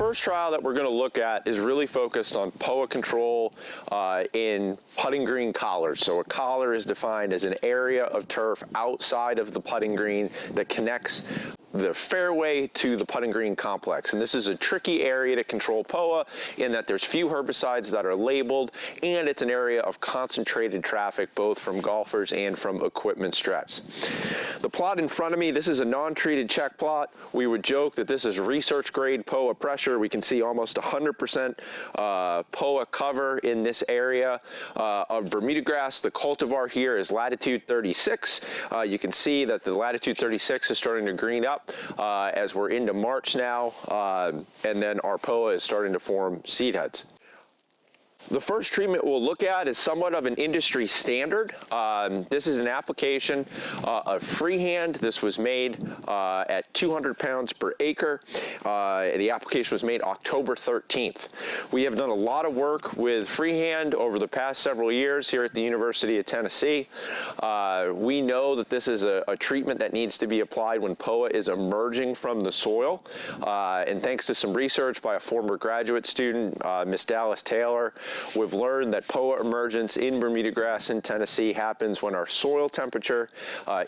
first trial that we're going to look at is really focused on POA control in putting green collars. So a collar is defined as an area of turf outside of the putting green that connects the fairway to the putting green complex. And this is a tricky area to control POA in that there's few herbicides that are labeled, and it's an area of concentrated traffic both from golfers and from equipment stress. The plot in front of me, this is a non-treated check plot. We would joke that this is research grade POA pressure. We can see almost 100% POA cover in this area of bermudagrass. The cultivar here is latitude 36. You can see that the latitude 36 is starting to green up as we're into March now, and then our POA is starting to form seed heads. The first treatment we'll look at is somewhat of an industry standard. This is an application of freehand. This was made at 200 pounds per acre. The application was made October 13th. We have done a lot of work with freehand over the past several years here at the University of Tennessee. We know that this is a treatment that needs to be applied when POA is emerging from the soil. And thanks to some research by a former graduate student, Miss Dallas Taylor, we've learned that POA emergence in bermudagrass in Tennessee happens when our soil temperature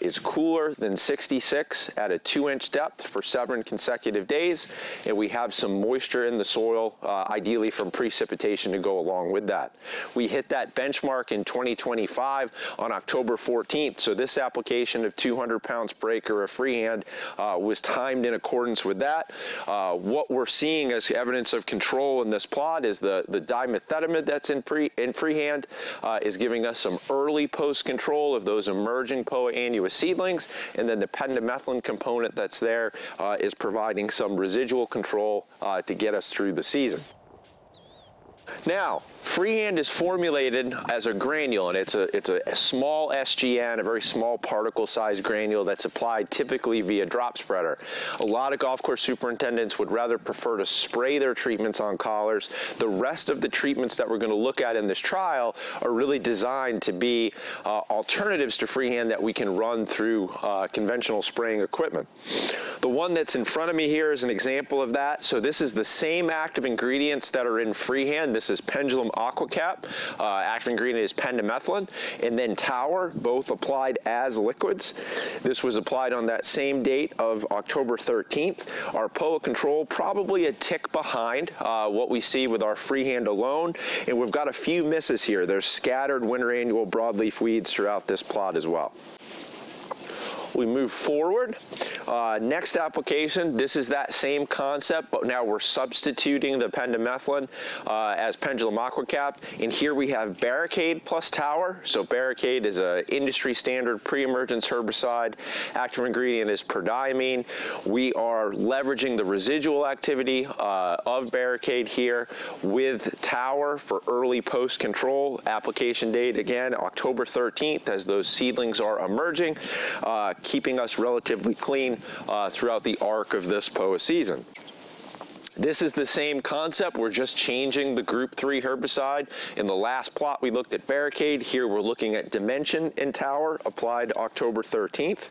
is cooler than 66 at a 2-inch depth for 7 consecutive days, and we have some moisture in the soil, ideally from precipitation to go along with that. We hit that benchmark in 2025 on October 14th, so this application of 200 pounds per acre of freehand was timed in accordance with that. What we're seeing as evidence of control in this plot is the dimethenamid that's in freehand is giving us some early post control of those emerging Poa annua seedlings, and then the pendimethalin component that's there is providing some residual control to get us through the season. Now, freehand is formulated as a granule, and it's a small SGN, a very small particle size granule that's applied typically via drop spreader. A lot of golf course superintendents would rather prefer to spray their treatments on collars. The rest of the treatments that we're going to look at in this trial are really designed to be alternatives to freehand that we can run through conventional spraying equipment. The one that's in front of me here is an example of that. So this is the same active ingredients that are in freehand. This is Pendulum AquaCap. Active ingredient is pendimethalin, and then Tower, both applied as liquids. This was applied on that same date of October 13th. Our POA control probably a tick behind what we see with our freehand alone, and we've got a few misses here. There's scattered winter annual broadleaf weeds throughout this plot as well. We move forward. Next application, this is that same concept, but now we're substituting the pendimethalin as Pendulum AquaCap. And here we have Barricade plus Tower. So Barricade is an industry standard pre-emergence herbicide. Active ingredient is prodiamine. We are leveraging the residual activity of Barricade here with Tower for early post control. Application date, again, October 13th, as those seedlings are emerging, keeping us relatively clean throughout the arc of this POA season. This is the same concept. We're just changing the group 3 herbicide. In the last plot we looked at Barricade. Here we're looking at Dimension in Tower, applied October 13th.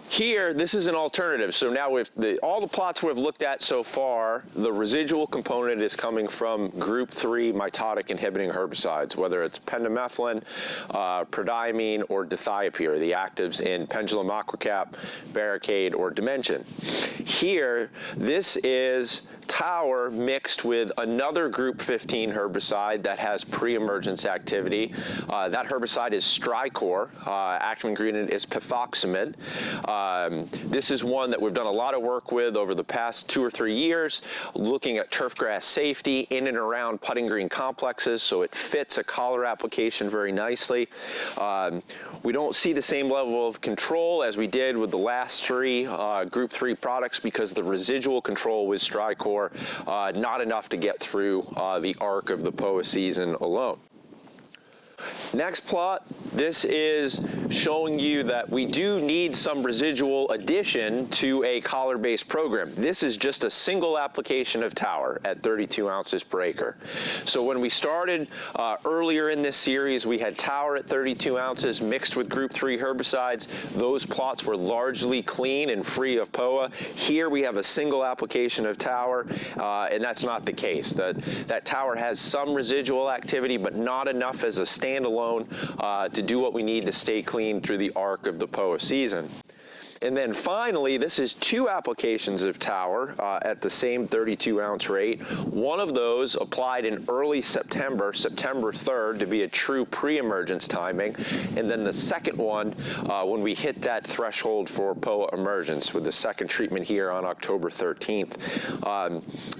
Here, this is an alternative. So now with all the plots we've looked at so far, the residual component is coming from group 3 mitotic inhibiting herbicides, whether it's pendimethalin, prodiamine, or dithiopyr, the actives in Pendulum AquaCap, Barricade, or Dimension. Here, this is Tower mixed with another group 15 herbicide that has pre-emergence activity. That herbicide is Stricor. Active ingredient is pithoxamid. This is one that we've done a lot of work with over the past 2 or 3 years, looking at turfgrass safety in and around putting green complexes, so it fits a collar application very nicely. We don't see the same level of control as we did with the last 3 group 3 products because the residual control with Stricor not enough to get through the arc of the POA season alone. Next plot, This is showing you that we do need some residual addition to a collar-based program. This is just a single application of Tower at 32 ounces per acre. So when we started earlier in this series, we had Tower at 32 ounces mixed with Group 3 herbicides. Those plots were largely clean and free of POA. Here we have a single application of Tower, and that's not the case. That Tower has some residual activity, but not enough as a standalone to do what we need to stay clean through the arc of the POA season. And then finally, this is 2 applications of Tower at the same 32 ounce rate. One of those applied in early September, September 3rd, to be a true pre-emergence timing. And then the second one when we hit that threshold for Poa emergence with the second treatment here on October 13th.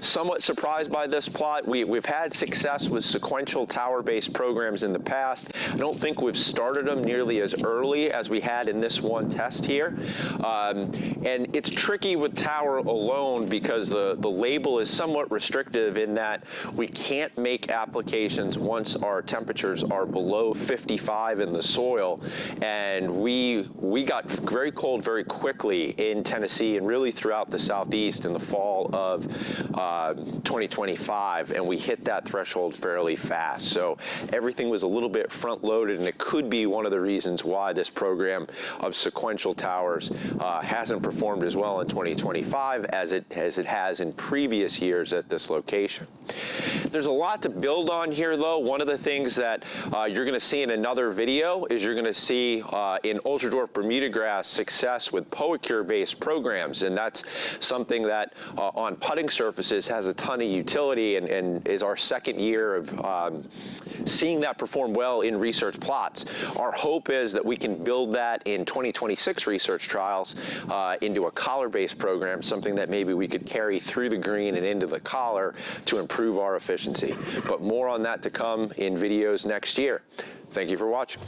Somewhat surprised by this plot. We've had success with sequential Tower-based programs in the past. I don't think we've started them nearly as early as we had in this one test here. And it's tricky with Tower alone because the label is somewhat restrictive in that we can't make applications once our temperatures are below 55 in the soil. And we got very cold very quickly in Tennessee and really throughout the Southeast in the fall of 2025, and we hit that threshold fairly fast. So everything was a little bit front-loaded, and it could be one of the reasons why this program of sequential Towers hasn't performed as well in 2025 as it has in previous years at this location. There's a lot to build on here, though. One of the things that you're going to see in another video is you're going to see in ultra-dwarf bermudagrass success with PoaCure-based programs, and that's something that on putting surfaces has a ton of utility and is our second year of seeing that perform well in research plots. Our hope is that we can build that in 2026 research trials into a collar-based program, something that maybe we could carry through the green and into the collar to improve our efficiency. But more on that to come in videos next year. Thank you for watching.